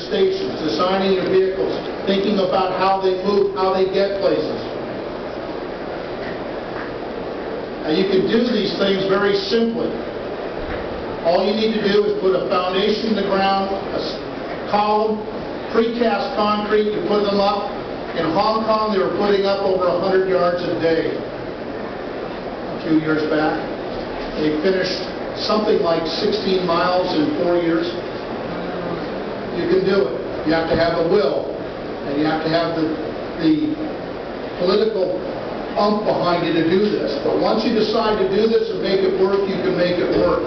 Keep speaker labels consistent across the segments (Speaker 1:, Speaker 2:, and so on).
Speaker 1: stations, designing your vehicles, thinking about how they move, how they get places. Now you can do these things very simply. All you need to do is put a foundation in the ground, a column, precast concrete, you put them up. In Hong Kong, they were putting up over 100 yards a day a few years back. They finished something like 16 miles in 4 years. You can do it. You have to have a will, and you have to have the political ump behind you to do this. But once you decide to do this and make it work, you can make it work.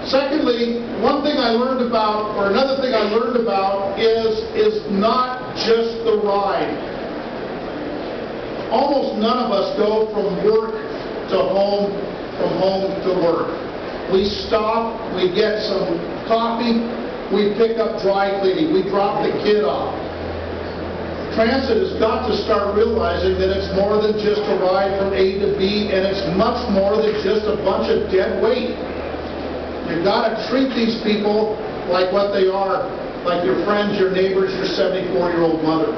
Speaker 1: Secondly, one thing I learned about, or another thing I learned about, is not just the ride. Almost none of us go from work to home, from home to work. We stop, we get some coffee, we pick up dry cleaning, we drop the kid off. Transit has got to start realizing that it's more than just a ride from A to B, and it's much more than just a bunch of dead weight. You've got to treat these people like what they are, like your friends, your neighbors, your 74-year-old mother.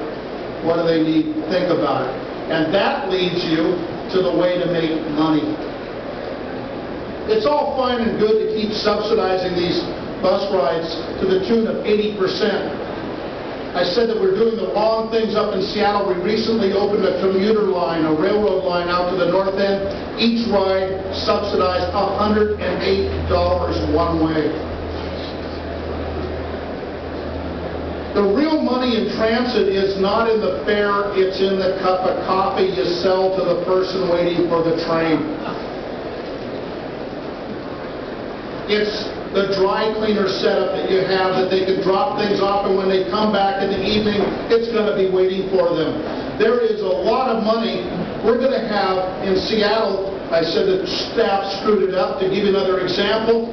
Speaker 1: What do they need? Think about it. And that leads you to the way to make money. It's all fine and good to keep subsidizing these bus rides to the tune of 80%. I said that we're doing the wrong things up in Seattle. We recently opened a commuter line, a railroad line out to the north end. Each ride subsidized $108 one way. The real money in transit is not in the fare, it's in the cup of coffee you sell to the person waiting for the train. It's the dry cleaner setup that you have that they can drop things off, and when they come back in the evening, it's going to be waiting for them. There is a lot of money we're going to have in Seattle. I said that staff screwed it up. To give you another example,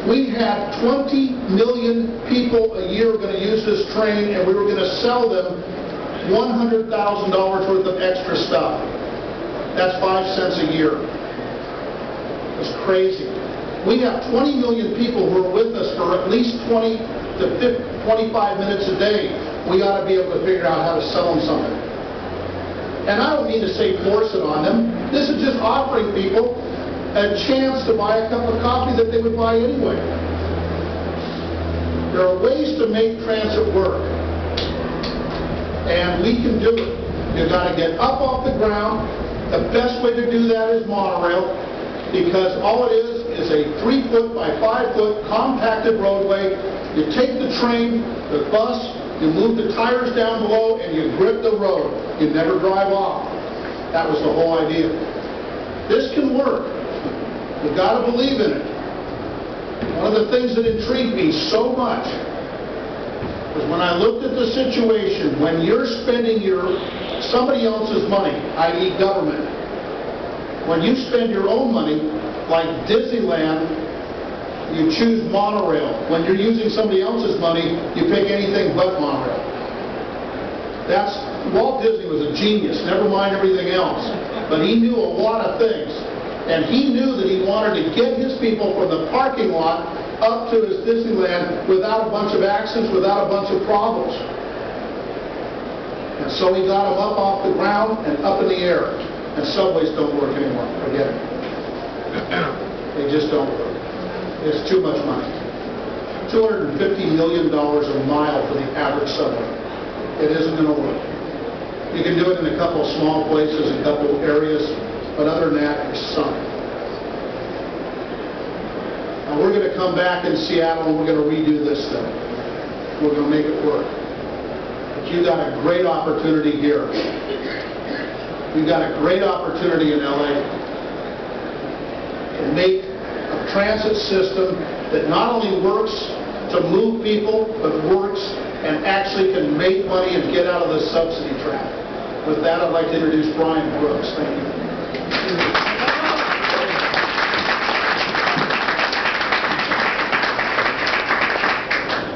Speaker 1: we have 20 million people a year going to use this train, and we were going to sell them $100,000 worth of extra stuff. That's 5 cents a year. It's crazy. We have 20 million people who are with us for at least 20 to 25 minutes a day. We ought to be able to figure out how to sell them something. And I don't mean to say force it on them. This is just offering people a chance to buy a cup of coffee that they would buy anyway. There are ways to make transit work. And we can do it. You've got to get up off the ground. The best way to do that is monorail, because all it is a 3-foot by 5-foot compacted roadway. You take the train, the bus, you move the tires down below, and you grip the road. You never drive off. That was the whole idea. This can work. You've got to believe in it. One of the things that intrigued me so much was when I looked at the situation, when you're spending somebody else's money, i.e. government, when you spend your own money, like Disneyland, you choose monorail. When you're using somebody else's money, you pick anything but monorail. Walt Disney was a genius, never mind everything else. But he knew a lot of things. And he knew that he wanted to get his people from the parking lot up to his Disneyland without a bunch of accidents, without a bunch of problems. And so he got them up off the ground and up in the air. And subways don't work anymore. Forget it. They just don't work. It's too much money. $250 million a mile for the average subway. It isn't going to work. You can do it in a couple of small places, a couple of areas, but other than that, you're sunk. Now we're going to come back in Seattle and we're going to redo this thing. We're going to make it work. But you've got a great opportunity here. We've got a great opportunity in LA. To make a transit system that not only works to move people, but works and actually can make money and get out of the subsidy trap. With that, I'd like to introduce Brian Brooks. Thank you.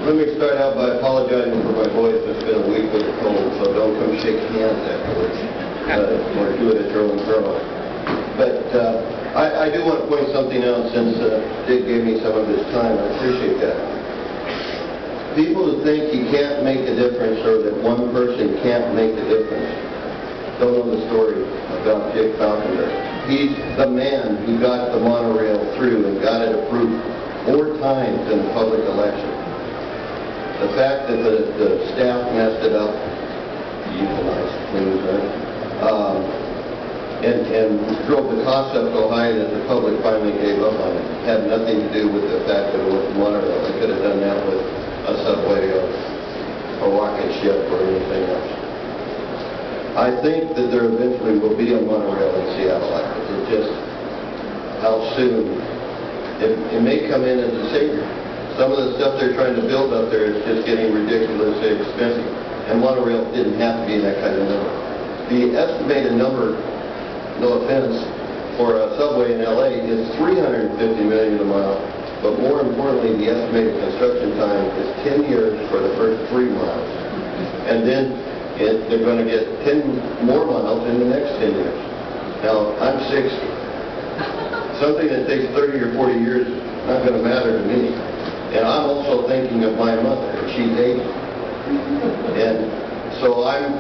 Speaker 2: Let me start out by apologizing for my voice. It's been a week with a cold, so don't come shake hands afterwards. Or do it at your own peril. But I do want to point something out, since Dick gave me some of his time. I appreciate that. People who think you can't make a difference or that one person can't make a difference don't know the story about Jake Falkenbury. He's the man who got the monorail through and got it approved 4 times in the public election. The fact that the staff messed it up, equalized things, right? And drove the cost up so high that the public finally gave up on it. It had nothing to do with the fact that it was a monorail. They could have done that with a subway or a rocket ship or anything else. I think that there eventually will be a monorail in Seattle. It's just how soon. It may come in as a savior. Some of the stuff they're trying to build up there is just getting ridiculously expensive. And monorail didn't have to be that kind of number. The estimated number, no offense, for a subway in LA is $350 million a mile. But more importantly, the estimated construction time is 10 years for the first 3 miles. And then they're going to get 10 more miles in the next 10 years. Now, I'm 60. Something that takes 30 or 40 years is not going to matter to me. And I'm also thinking of my mother, and she's 80. And so I'm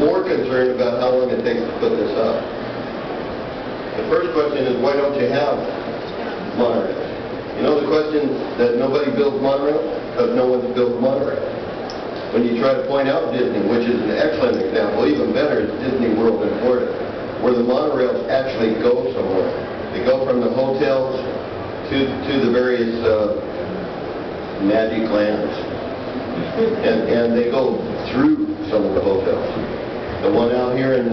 Speaker 2: more concerned about how long it takes to put this up. The first question is, why don't you have monorails? You know the question that nobody builds monorail? Because no one's built monorail. When you try to point out Disney, which is an excellent example, even better is Disney World in Florida, where the monorails actually go somewhere. They go from the hotels to the various magic lands. And they go through some of the hotels. The one out here in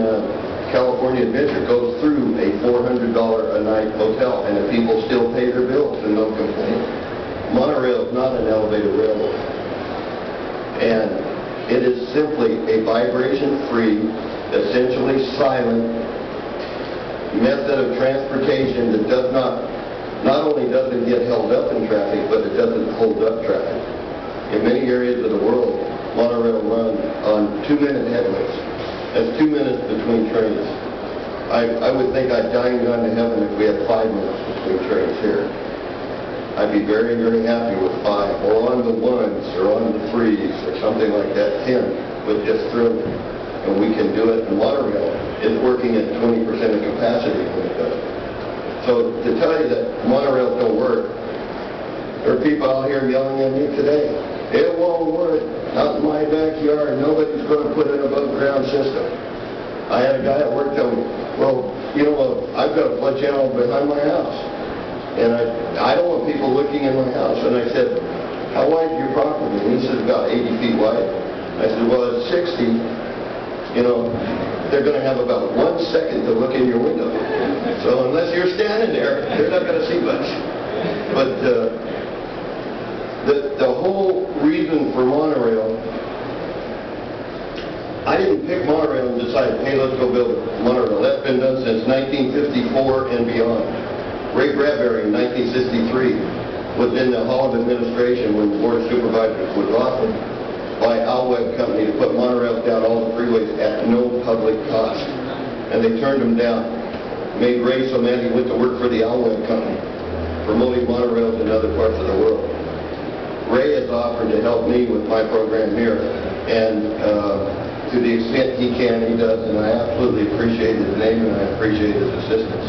Speaker 2: California Adventure goes through a $400 a night hotel, and the people still pay their bills and don't complain. Monorail is not an elevated railroad. And it is simply a vibration-free, essentially silent method of transportation that does not only doesn't get held up in traffic, but it doesn't hold up traffic. In many areas of the world, monorail run on 2-minute headways. That's 2 minutes between trains. I would think I'd die and gone to heaven if we had 5 minutes between trains here. I'd be very, very happy with 5, or on the 1s, or on the 3s, or something like that. 10 would just thrill me. And we can do it. And monorail is working at 20% of capacity when it does. So to tell you that monorails don't work, there are people out here yelling at me today, it won't work. Out in my backyard, nobody's going to put an above-ground system. I had a guy at work tell me, well, you know, I've got a flood channel behind my house. And I don't want people looking in my house. And I said, how wide is your property? And he said, about 80 feet wide. I said, well, at 60, you know, they're going to have about 1 second to look in your window. So unless you're standing there, they're not going to see much. But the whole reason for monorail, I didn't pick monorail and decide, hey, let's go build a monorail. That's been done since 1954 and beyond. Ray Bradbury in 1963 was in the Hall of Administration when the Board of Supervisors was offered by Alweb Company to put monorails down all the freeways at no public cost. And they turned him down. Made Ray so mad he went to work for the Alweb Company, promoting monorails in other parts of the world. Ray has offered to help me with my program here. And to the extent he can, he does. And I absolutely appreciate his name and I appreciate his assistance.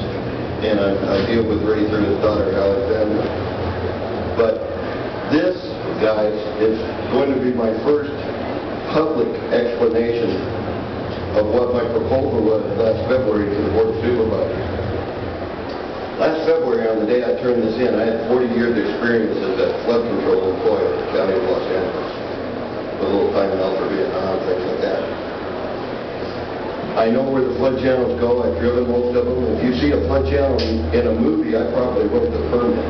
Speaker 2: And I deal with Ray through his daughter, Alexandra. But this, guys, is going to be my first public explanation of what my proposal was last February to the Board of Supervisors. Last February, on the day I turned this in, I had 40 years experience as a flood control employee at the County of Los Angeles. A little time out for Vietnam, things like that. I know where the flood channels go. I've driven most of them. If you see a flood channel in a movie, I probably wrote the permit.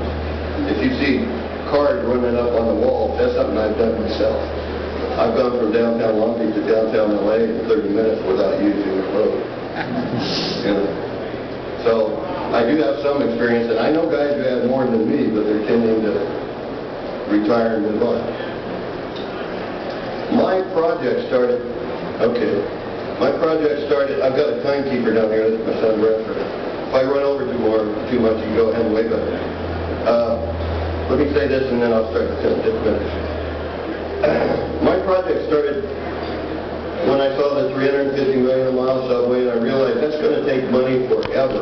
Speaker 2: If you see cars running up on the wall, that's something I've done myself. I've gone from downtown Long Beach to downtown LA in 30 minutes without using the road. You know? So I do have some experience, and I know guys who have more than me, but they're tending to retire and move on. My project started, I've got a timekeeper down here, that's my son Bradford. If I run over too much, you can go ahead and wave at me. Let me say this and then I'll start to finish. My project started when I saw the $350 million a mile subway, and I realized that's going to take money forever.